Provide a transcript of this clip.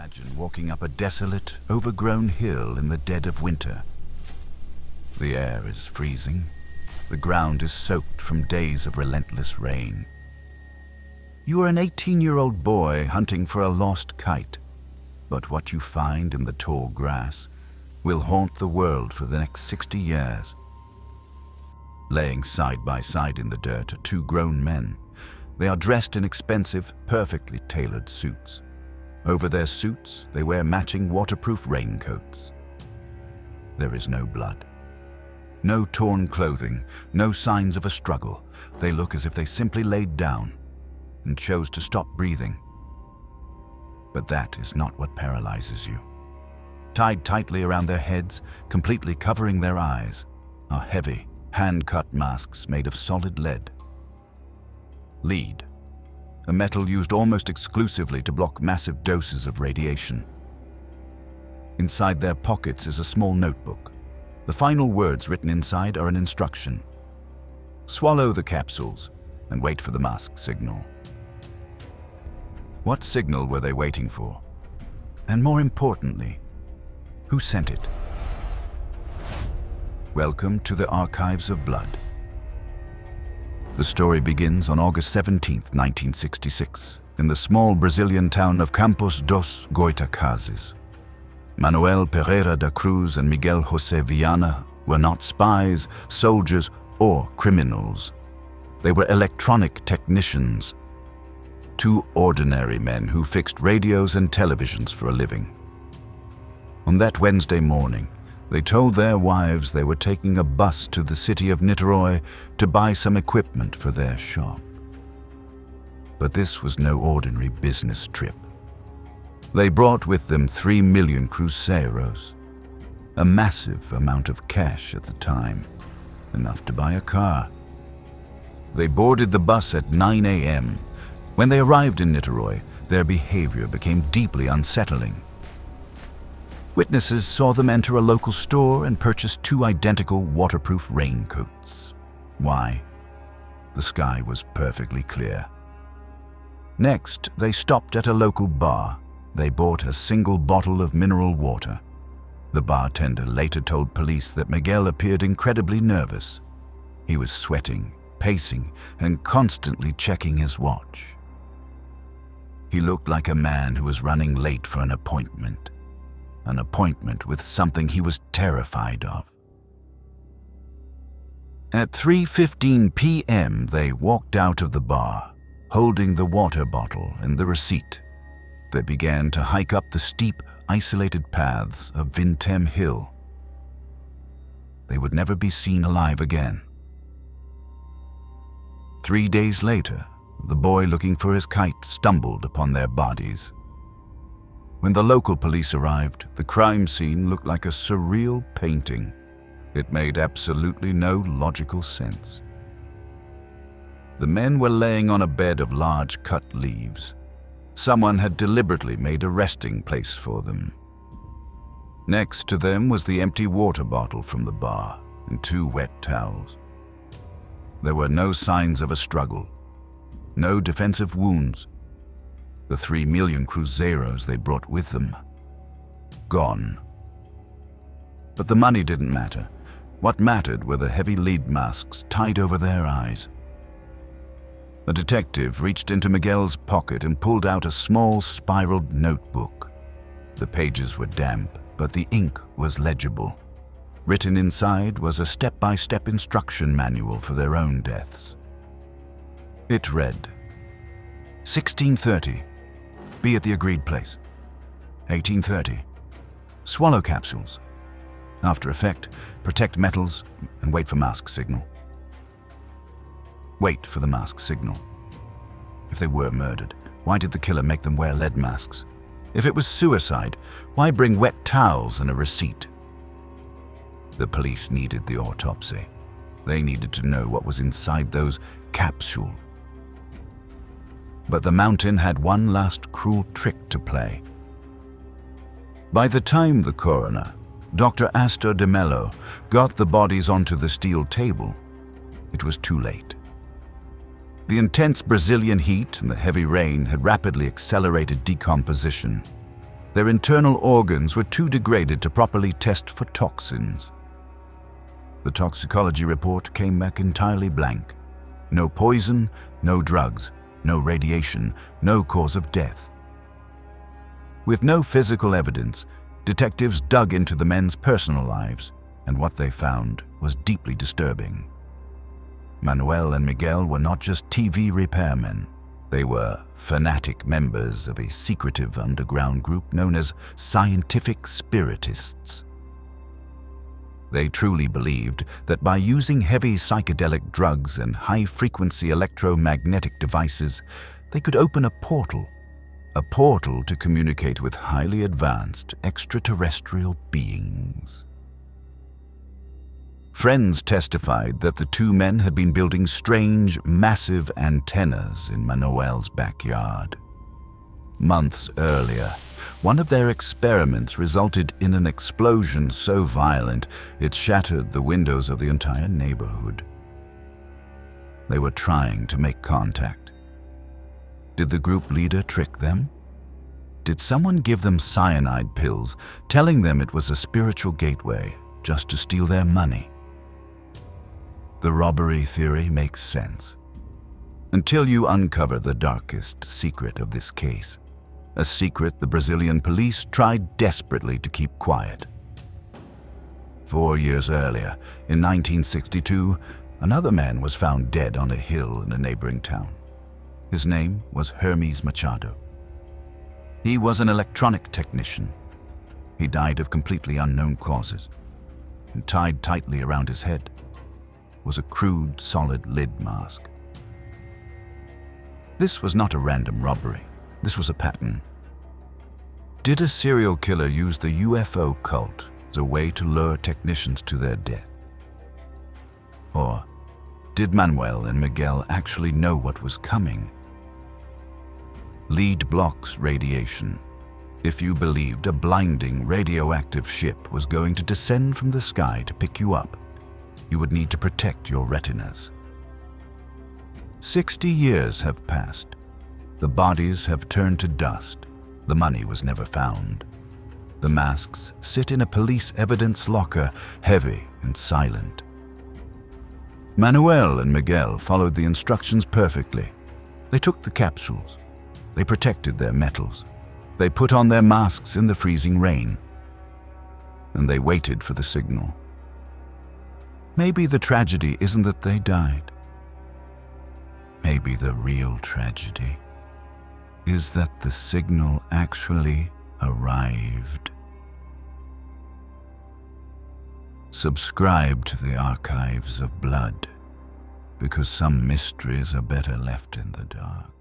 Imagine walking up a desolate, overgrown hill in the dead of winter. The air is freezing. The ground is soaked from days of relentless rain. You are an 18-year-old boy hunting for a lost kite, but what you find in the tall grass will haunt the world for the next 60 years. Laying side by side in the dirt are two grown men. They are dressed in expensive, perfectly tailored suits. Over their suits, they wear matching waterproof raincoats. There is no blood. No torn clothing, no signs of a struggle. They look as if they simply laid down and chose to stop breathing. But that is not what paralyzes you. Tied tightly around their heads, completely covering their eyes, are heavy, hand-cut masks made of solid lead. Lead, a metal used almost exclusively to block massive doses of radiation. Inside their pockets is a small notebook. The final words written inside are an instruction. Swallow the capsules and wait for the mask signal. What signal were they waiting for? And more importantly, who sent it? Welcome to the Archives of Blood. The story begins on August 17, 1966, in the small Brazilian town of Campos dos Goitacazes. Manuel Pereira da Cruz and Miguel José Viana were not spies, soldiers, or criminals. They were electronic technicians, two ordinary men who fixed radios and televisions for a living. On that Wednesday morning, they told their wives they were taking a bus to the city of Niterói to buy some equipment for their shop. But this was no ordinary business trip. They brought with them 3 million cruzeiros, a massive amount of cash at the time, enough to buy a car. They boarded the bus at 9 a.m. When they arrived in Niterói, their behavior became deeply unsettling. Witnesses saw them enter a local store and purchase 2 identical waterproof raincoats. Why? The sky was perfectly clear. Next, they stopped at a local bar. They bought a single bottle of mineral water. The bartender later told police that Miguel appeared incredibly nervous. He was sweating, pacing, and constantly checking his watch. He looked like a man who was running late for an appointment with something he was terrified of. At 3:15 p.m., they walked out of the bar, holding the water bottle and the receipt. They began to hike up the steep, isolated paths of Vintém Hill. They would never be seen alive again. 3 days later, the boy looking for his kite stumbled upon their bodies. When the local police arrived, the crime scene looked like a surreal painting. It made absolutely no logical sense. The men were laying on a bed of large cut leaves. Someone had deliberately made a resting place for them. Next to them was the empty water bottle from the bar and 2 wet towels. There were no signs of a struggle, no defensive wounds. The 3 million cruzeiros they brought with them, gone. But the money didn't matter. What mattered were the heavy lead masks tied over their eyes. A detective reached into Miguel's pocket and pulled out a small spiraled notebook. The pages were damp, but the ink was legible. Written inside was a step-by-step instruction manual for their own deaths. It read, 16:30, be at the agreed place. 18:30, swallow capsules. After effect, protect metals and wait for mask signal. Wait for the mask signal. If they were murdered, why did the killer make them wear lead masks? If it was suicide, why bring wet towels and a receipt? The police needed the autopsy. They needed to know what was inside those capsules. But the mountain had one last cruel trick to play. By the time the coroner, Dr. Astor de Mello, got the bodies onto the steel table, it was too late. The intense Brazilian heat and the heavy rain had rapidly accelerated decomposition. Their internal organs were too degraded to properly test for toxins. The toxicology report came back entirely blank. No poison, no drugs, no radiation, no cause of death. With no physical evidence, detectives dug into the men's personal lives, and what they found was deeply disturbing. Manuel and Miguel were not just TV repairmen. They were fanatic members of a secretive underground group known as scientific spiritists. They truly believed that by using heavy psychedelic drugs and high-frequency electromagnetic devices, they could open a portal to communicate with highly advanced extraterrestrial beings. Friends testified that the two men had been building strange, massive antennas in Manuel's backyard. Months earlier, one of their experiments resulted in an explosion so violent it shattered the windows of the entire neighborhood. They were trying to make contact. Did the group leader trick them? Did someone give them cyanide pills, telling them it was a spiritual gateway just to steal their money? The robbery theory makes sense. Until you uncover the darkest secret of this case, a secret the Brazilian police tried desperately to keep quiet. 4 years earlier, in 1962, another man was found dead on a hill in a neighboring town. His name was Hermes Machado. He was an electronic technician. He died of completely unknown causes, and tied tightly around his head was a crude, solid lid mask. This was not a random robbery. This was a pattern. Did a serial killer use the UFO cult as a way to lure technicians to their death? Or did Manuel and Miguel actually know what was coming? Lead blocks radiation. If you believed a blinding radioactive ship was going to descend from the sky to pick you up, you would need to protect your retinas. 60 years have passed. The bodies have turned to dust. The money was never found. The masks sit in a police evidence locker, heavy and silent. Manuel and Miguel followed the instructions perfectly. They took the capsules. They protected their metals. They put on their masks in the freezing rain. And they waited for the signal. Maybe the tragedy isn't that they died. Maybe the real tragedy is that the signal actually arrived. Subscribe to the Archives of Blood, because some mysteries are better left in the dark.